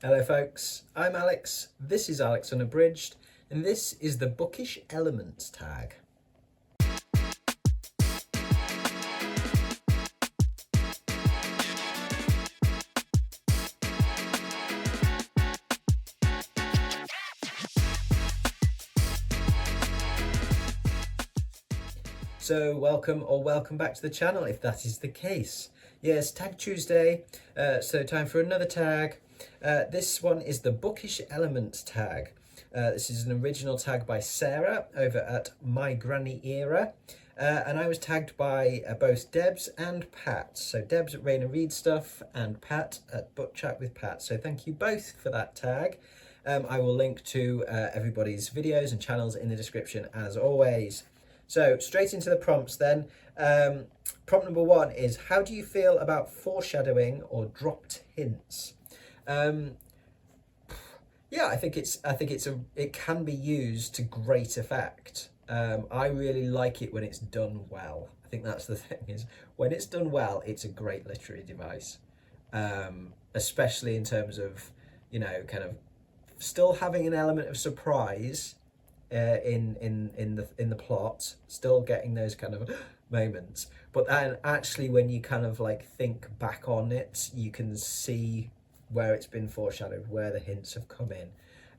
Hello folks, I'm Alex, this is Alex Unabridged, and this is the Bookish Elements tag. So welcome back to the channel if that is the case. Yes, Tag Tuesday, so time for another tag. This one is the Bookish Elements tag. This is an original tag by Sarah over at My Granny Era. And I was tagged by both Debs and Pat. So Debs at Raina Read Stuff and Pat at Book Chat with Pat. So thank you both for that tag. I will link to everybody's videos and channels in the description as always. So straight into the prompts then. Prompt number one is, how do you feel about foreshadowing or dropped hints? Yeah, I think it can be used to great effect. I really like it when it's done well. I think that's the thing, is when it's done well, it's a great literary device. Especially in terms of, kind of still having an element of surprise in the plot, still getting those kind of moments, but then actually when you kind of like think back on it, you can see where it's been foreshadowed, where the hints have come in,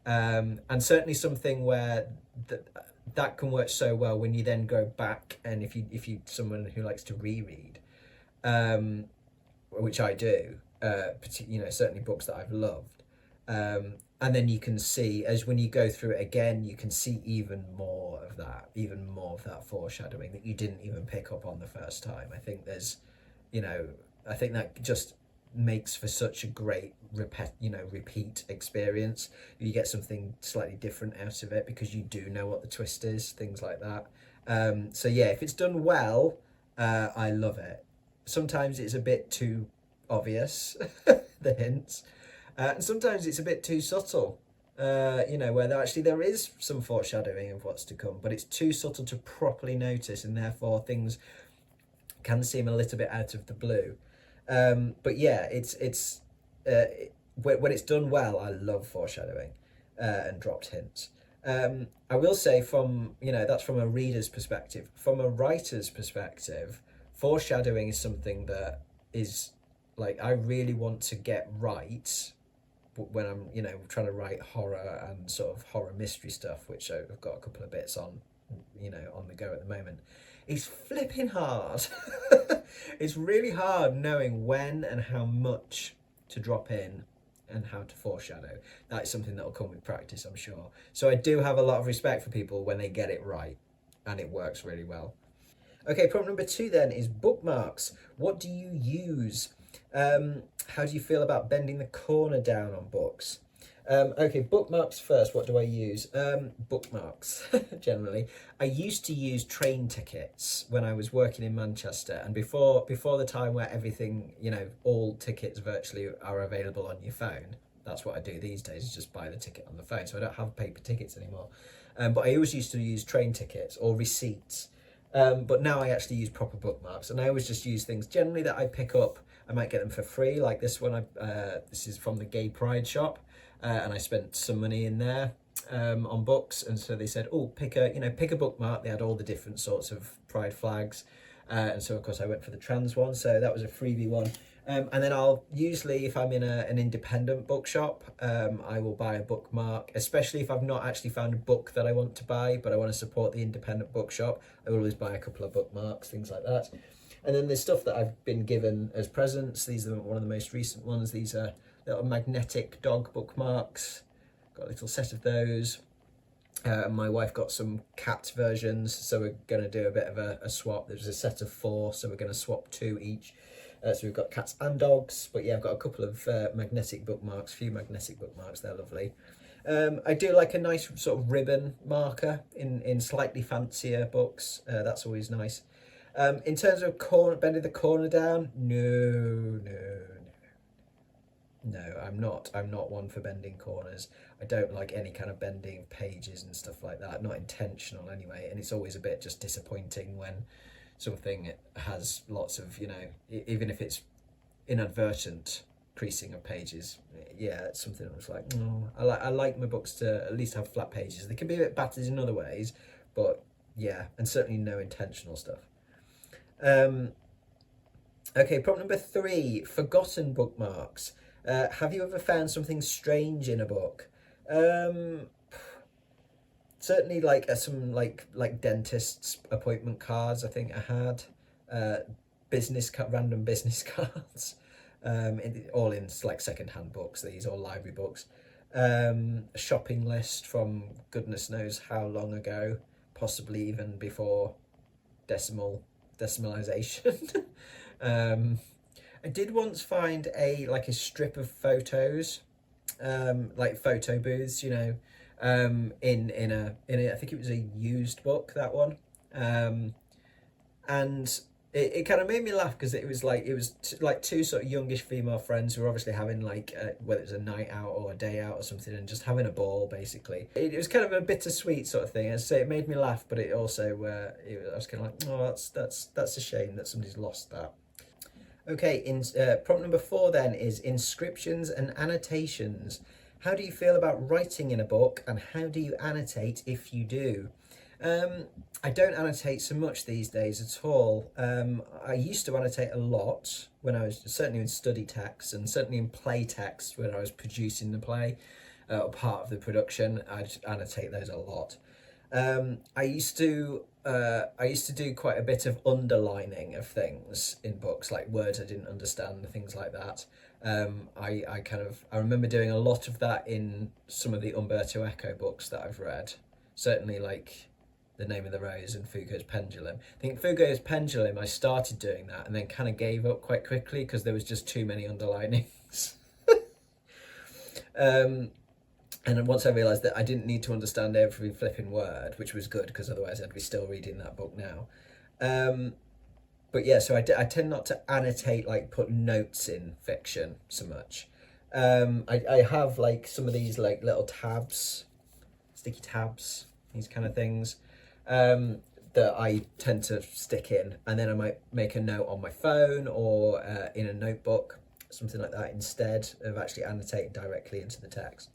and certainly something where that can work so well when you then go back, and if you someone who likes to reread, which I do, certainly books that I've loved, and then you can see, as when you go through it again, you can see even more of that foreshadowing that you didn't even pick up on the first time. I think I think that just makes for such a great repeat experience. You get something slightly different out of it because you do know what the twist is, things like that. So yeah, if it's done well, I love it. Sometimes it's a bit too obvious, the hints. And sometimes it's a bit too subtle, where there is some foreshadowing of what's to come, but it's too subtle to properly notice, and therefore things can seem a little bit out of the blue. But yeah, when it's done well, I love foreshadowing and dropped hints. I will say, that's from a reader's perspective. From a writer's perspective, foreshadowing is something that is, like, I really want to get right when I'm trying to write horror and sort of horror mystery stuff, which I've got a couple of bits on on the go at the moment. It's flipping hard. It's really hard knowing when and how much to drop in and how to foreshadow. That is something that will come with practice, I'm sure. So I do have a lot of respect for people when they get it right, and it works really well. Okay, prompt number two then is bookmarks. What do you use? How do you feel about bending the corner down on books? Okay, bookmarks first. What do I use? Bookmarks, generally. I used to use train tickets when I was working in Manchester, and before the time where everything, all tickets virtually are available on your phone. That's what I do these days, is just buy the ticket on the phone, so I don't have paper tickets anymore. But I always used to use train tickets or receipts. But now I actually use proper bookmarks, and I always just use things generally that I pick up. I might get them for free, like this one. This is from the Gay Pride shop, and I spent some money in there on books, and so they said, "Oh, pick a bookmark." They had all the different sorts of Pride flags, and so of course I went for the trans one. So that was a freebie one. And then I'll usually, if I'm in an independent bookshop, I will buy a bookmark, especially if I've not actually found a book that I want to buy, but I want to support the independent bookshop. I will always buy a couple of bookmarks, things like that. And then there's stuff that I've been given as presents. These are one of the most recent ones. These are little magnetic dog bookmarks. Got a little set of those. My wife got some cat versions, so we're going to do a bit of a swap. There's a set of 4, so we're going to swap 2 each. So we've got cats and dogs, but yeah, I've got a couple of magnetic bookmarks, few magnetic bookmarks, they're lovely. I do like a nice sort of ribbon marker in slightly fancier books. That's always nice. In terms of bending the corner down, no, I'm not one for bending corners. I don't like any kind of bending of pages and stuff like that, not intentional anyway, and it's always a bit just disappointing when something has lots of, even if it's inadvertent creasing of pages. Yeah, it's something I was like, oh, I like my books to at least have flat pages. They can be a bit battered in other ways, but yeah, and certainly no intentional stuff. Okay, problem number 3, forgotten bookmarks. Have you ever found something strange in a book? Certainly like some like dentist's appointment cards. I think I had random business cards, all in like second-hand books. These or library books. A shopping list from goodness knows how long ago, possibly even before decimalization. I did once find a strip of photos, like photo booths, in a I think it was a used book, that one, and it kind of made me laugh because it was like two sort of youngish female friends who were obviously having whether it's a night out or a day out or something, and just having a ball basically. It was kind of a bittersweet sort of thing. As I say, it made me laugh, but it also I was kind of like, oh, that's a shame that somebody's lost that. Okay, prompt number 4 then is inscriptions and annotations. How do you feel about writing in a book, and how do you annotate if you do? I don't annotate so much these days at all. I used to annotate a lot when I was certainly in study text, and certainly in play text when I was producing the play or part of the production. I'd annotate those a lot. I used to do quite a bit of underlining of things in books, like words I didn't understand, things like that. I remember doing a lot of that in some of the Umberto Eco books that I've read. Certainly like The Name of the Rose and Foucault's Pendulum. I think Foucault's Pendulum, I started doing that and then kind of gave up quite quickly because there was just too many underlinings. And then once I realised that I didn't need to understand every flipping word, which was good because otherwise I'd be still reading that book now. But yeah, so I tend not to annotate, like put notes in fiction so much. I have like some of these like little tabs, sticky tabs, these kind of things, that I tend to stick in, and then I might make a note on my phone or in a notebook, something like that, instead of actually annotating directly into the text.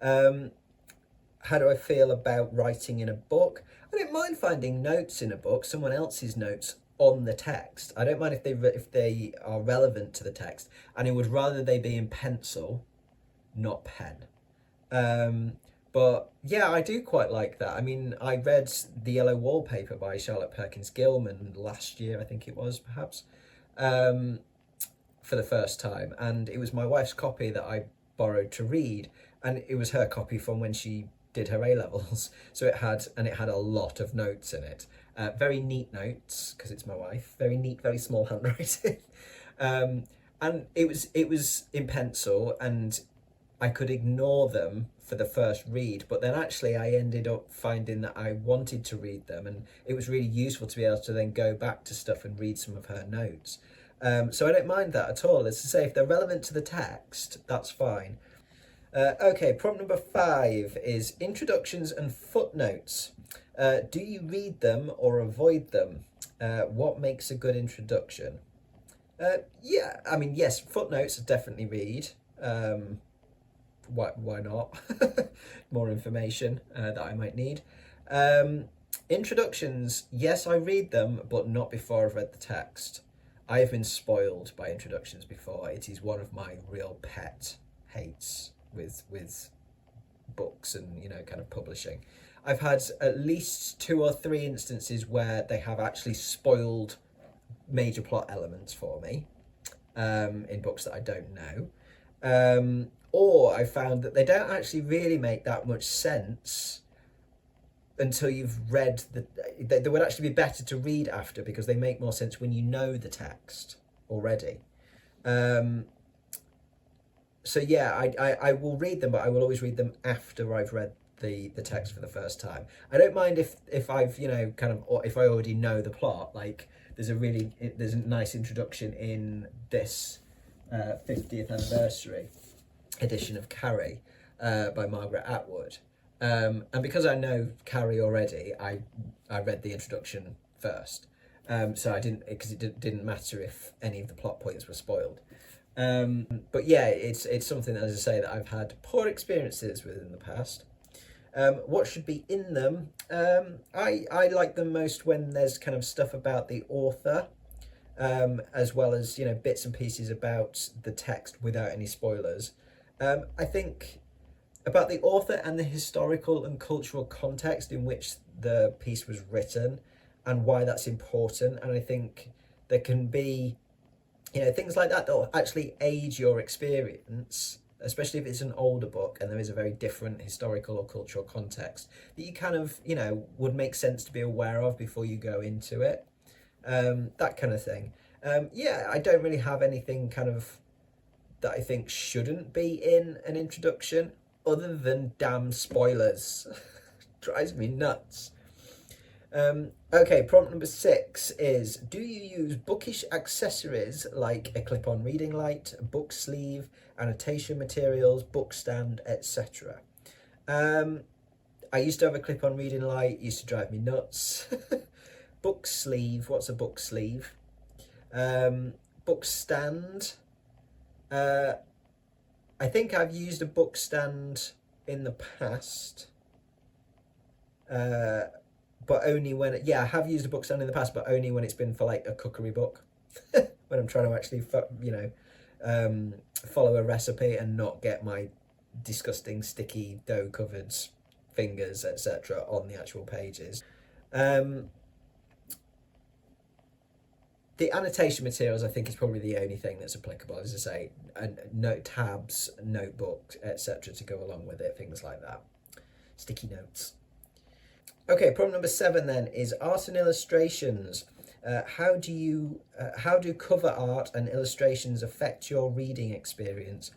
How do I feel about writing in a book? I don't mind finding notes in a book, someone else's notes on the text. I don't mind if they are relevant to the text, and I would rather they be in pencil, not pen. But yeah, I do quite like that. I mean, I read The Yellow Wallpaper by Charlotte Perkins Gilman last year, I think it was, perhaps, for the first time, and it was my wife's copy that I borrowed to read, and it was her copy from when she did her A-levels, so it had a lot of notes in it, very neat notes because it's my wife, very neat, very small handwriting, and it was in pencil, and I could ignore them for the first read, but then actually I ended up finding that I wanted to read them, and it was really useful to be able to then go back to stuff and read some of her notes. So I don't mind that at all. As to say, if they're relevant to the text, that's fine. Okay, prompt number 5 is introductions and footnotes. Do you read them or avoid them? What makes a good introduction? Yeah, I mean, yes, footnotes I definitely read. Why not? More information that I might need. Introductions, yes, I read them, but not before I've read the text. I have been spoiled by introductions before. It is one of my real pet hates with books and kind of publishing. I've had at least 2 or 3 instances where they have actually spoiled major plot elements for me in books that I don't know, or I found that they don't actually really make that much sense until you've read they would actually be better to read after, because they make more sense when you know the text already. So yeah, I will read them, but I will always read them after I've read the text for the first time. I don't mind if I've if I already know the plot. Like there's a nice introduction in this 50th anniversary edition of Carrie by Margaret Atwood, and because I know Carrie already, I read the introduction first, so I didn't, because it didn't matter if any of the plot points were spoiled. But yeah, it's something, as I say, that I've had poor experiences with in the past. What should be in them? I like them most when there's kind of stuff about the author, as well as, you know, bits and pieces about the text without any spoilers. I think about the author and the historical and cultural context in which the piece was written and why that's important. And I think there can be, you know, things like that that'll actually aid your experience, especially if it's an older book and there is a very different historical or cultural context that you kind of, you know, would make sense to be aware of before you go into it. That kind of thing. Yeah, I don't really have anything kind of that I think shouldn't be in an introduction other than damn spoilers. Drives me nuts. Okay, prompt number 6 is, do you use bookish accessories like a clip-on reading light, a book sleeve, annotation materials, bookstand, etc.? I used to have a clip-on reading light, it used to drive me nuts. Book sleeve, what's a book sleeve? Bookstand. I think I've used a bookstand in the past. But only when, yeah, I have used a bookstand in the past, but only when it's been for like a cookery book. When I'm trying to actually, you know, follow a recipe and not get my disgusting sticky dough covered fingers, etc. on the actual pages. The annotation materials, I think, is probably the only thing that's applicable. As I say, note tabs, notebooks, etc. to go along with it, things like that. Sticky notes. Okay, problem number 7 then is art and illustrations. How do cover art and illustrations affect your reading experience?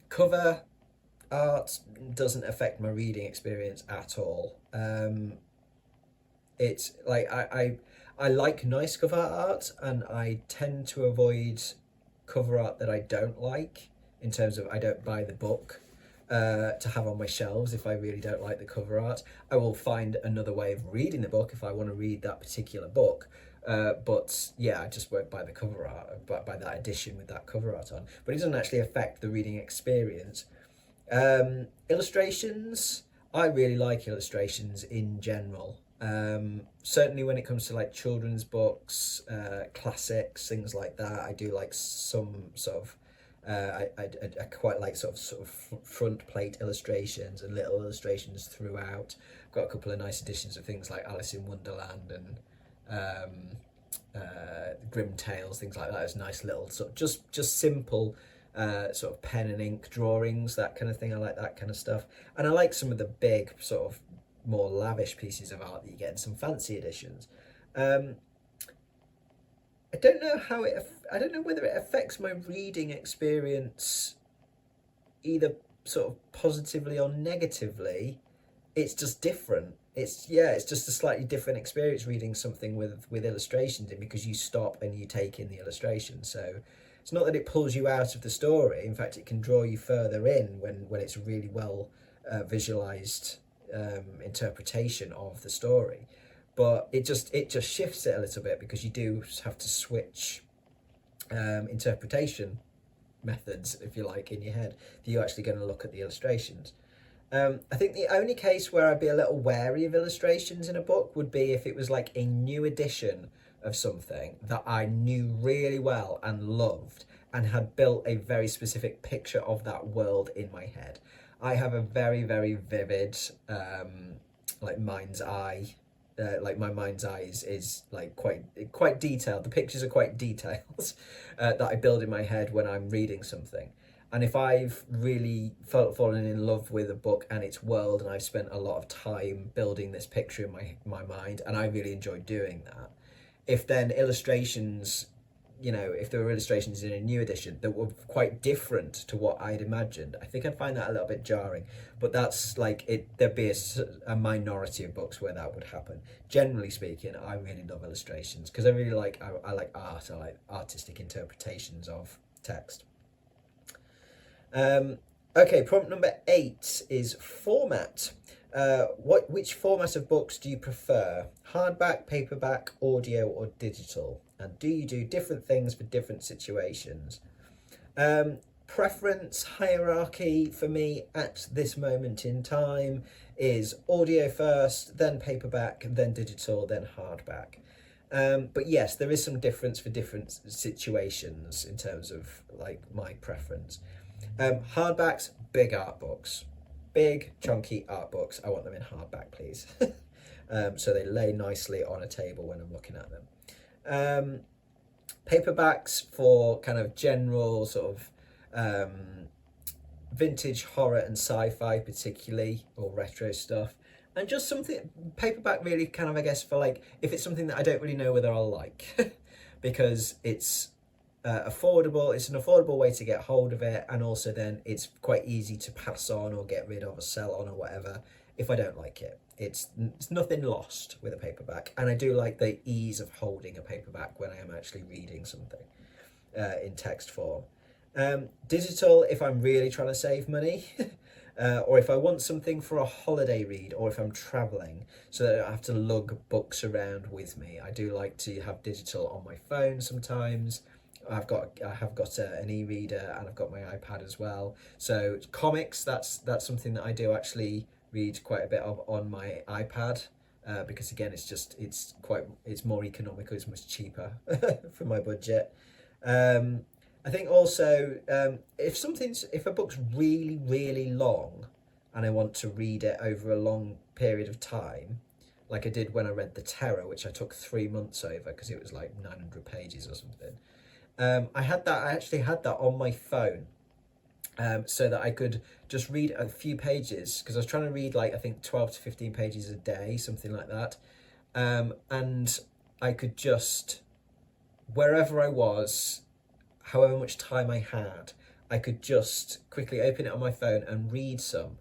Cover art doesn't affect my reading experience at all. It's like I like nice cover art, and I tend to avoid cover art that I don't like, in terms of I don't buy the book to have on my shelves if I really don't like the cover art. I will find another way of reading the book if I want to read that particular book. But yeah, I just won't buy the cover art, but buy that edition with that cover art on. But it doesn't actually affect the reading experience. Illustrations, I really like illustrations in general. Certainly when it comes to like children's books, classics, things like that, I do like some sort of I quite like sort of front plate illustrations and little illustrations throughout. I've got a couple of nice editions of things like Alice in Wonderland and Grim Tales, things like that. It's nice little sort of just simple sort of pen and ink drawings, that kind of thing. I like that kind of stuff, and I like some of the big sort of more lavish pieces of art that you get in some fancy editions. I don't know I don't know whether it affects my reading experience either sort of positively or negatively. It's just different. It's just a slightly different experience reading something with illustrations in, because you stop and you take in the illustration. So it's not that it pulls you out of the story. In fact, it can draw you further in when it's really well visualized interpretation of the story. But it just shifts it a little bit, because you do have to switch interpretation methods, if you like, in your head. You're actually going to look at the illustrations. I think the only case where I'd be a little wary of illustrations in a book would be if it was like a new edition of something that I knew really well and loved and had built a very specific picture of that world in my head. I have a very, very vivid like mind's eye. Like my mind's eye is like quite detailed. The pictures are quite detailed that I build in my head when I'm reading something. And if I've really fallen in love with a book and its world, and I've spent a lot of time building this picture in my mind, and I really enjoy doing that, if then illustrations, you know, if there were illustrations in a new edition that were quite different to what I'd imagined, I think I'd find that a little bit jarring. But that's like there'd be a minority of books where that would happen. Generally speaking, I really love illustrations because I really like I like art. I like artistic interpretations of text. Okay, prompt number 8 is format. Which format of books do you prefer? Hardback, paperback, audio, or digital? And do you do different things for different situations? Preference hierarchy for me at this moment in time is audio first, then paperback, then digital, then hardback. But yes, there is some difference for different situations in terms of like my preference. Hardbacks, big art books, big chunky art books. I want them in hardback, please. So they lay nicely on a table when I'm looking at them. Paperbacks for kind of general sort of vintage horror and sci-fi particularly, or retro stuff. And just something, paperback really kind of, I guess, for like, if it's something that I don't really know whether I'll like, because it's affordable, it's an affordable way to get hold of it, and also then it's quite easy to pass on or get rid of or sell on or whatever if I don't like it. It's nothing lost with a paperback, and I do like the ease of holding a paperback when I am actually reading something in text form. Digital, if I'm really trying to save money, or if I want something for a holiday read, or if I'm traveling so that I don't have to lug books around with me. I do like to have digital on my phone sometimes. I have got an e-reader, and I've got my iPad as well. So comics, that's something that I do actually read quite a bit of on my iPad, because again, it's more economical, it's much cheaper for my budget. I think also if a book's really, really long and I want to read it over a long period of time, like I did when I read The Terror, which I took 3 months over because it was like 900 pages or something. I actually had that on my phone, so that I could just read a few pages, because I was trying to read like I think 12 to 15 pages a day, something like that. And I could just, wherever I was, however much time I had, I could just quickly open it on my phone and read some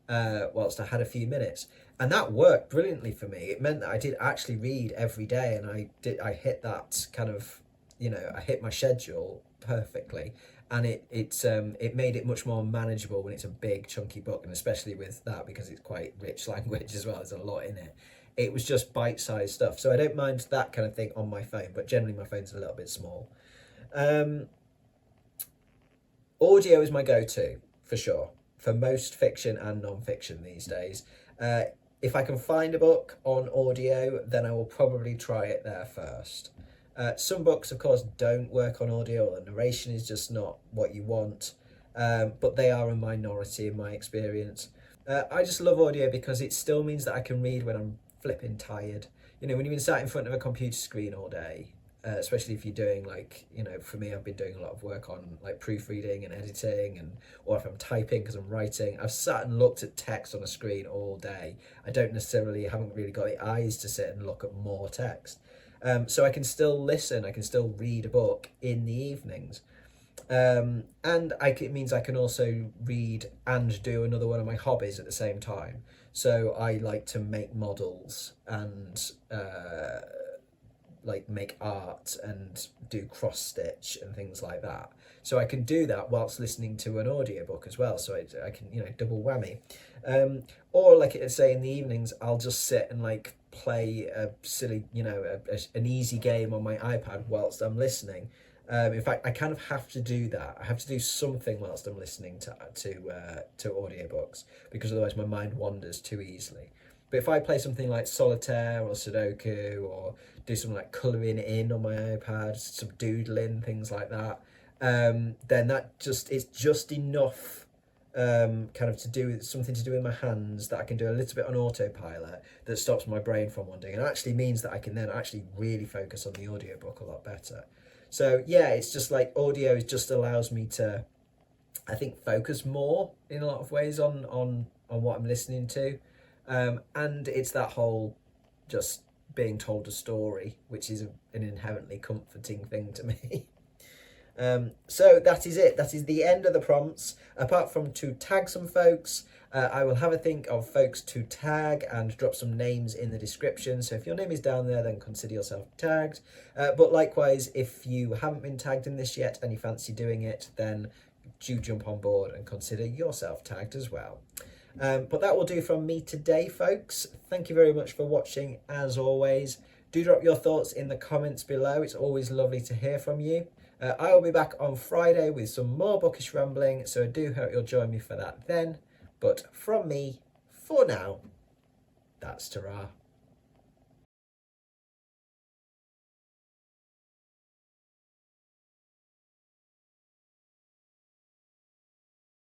whilst I had a few minutes. And that worked brilliantly for me. It meant that I did actually read every day, and I hit that kind of, I hit my schedule perfectly. And it made it much more manageable when it's a big chunky book, and especially with that, because it's quite rich language as well, there's a lot in it. It was just bite-sized stuff. So I don't mind that kind of thing on my phone, but generally my phone's a little bit small. Audio is my go-to for sure, for most fiction and non-fiction these days. If I can find a book on audio, then I will probably try it there first. Some books, of course, don't work on audio, or the narration is just not what you want, but they are a minority in my experience. I just love audio because it still means that I can read when I'm flipping tired. When you've been sat in front of a computer screen all day, especially if you're doing for me, I've been doing a lot of work on like proofreading and editing, or if I'm typing because I'm writing, I've sat and looked at text on a screen all day. I haven't really got the eyes to sit and look at more text. So I can still listen, I can still read a book in the evenings. And it means I can also read and do another one of my hobbies at the same time. So I like to make models and make art and do cross stitch and things like that. So I can do that whilst listening to an audiobook as well. So I can, double whammy. Or like say in the evenings, I'll just sit and play a silly, an easy game on my iPad whilst I'm listening. In fact, I kind of have to do that. I have to do something whilst I'm listening to audiobooks, because otherwise my mind wanders too easily. But if I play something like Solitaire or Sudoku, or do something like colouring in on my iPad, some doodling, things like that, then it's just enough kind of to do something to do with my hands that I can do a little bit on autopilot that stops my brain from wandering, and actually means that I can then actually really focus on the audiobook a lot better. So yeah, it's just like audio just allows me to, I think, focus more in a lot of ways on what I'm listening to. And it's that whole just being told a story, which is an inherently comforting thing to me. So that is it. That is the end of the prompts. Apart from to tag some folks, I will have a think of folks to tag and drop some names in the description. So if your name is down there, then consider yourself tagged. But likewise, if you haven't been tagged in this yet and you fancy doing it, then do jump on board and consider yourself tagged as well. But that will do from me today, folks. Thank you very much for watching, as always. Do drop your thoughts in the comments below. It's always lovely to hear from you. I will be back on Friday with some more bookish rambling, so I do hope you'll join me for that then. But from me, for now, that's ta-ra.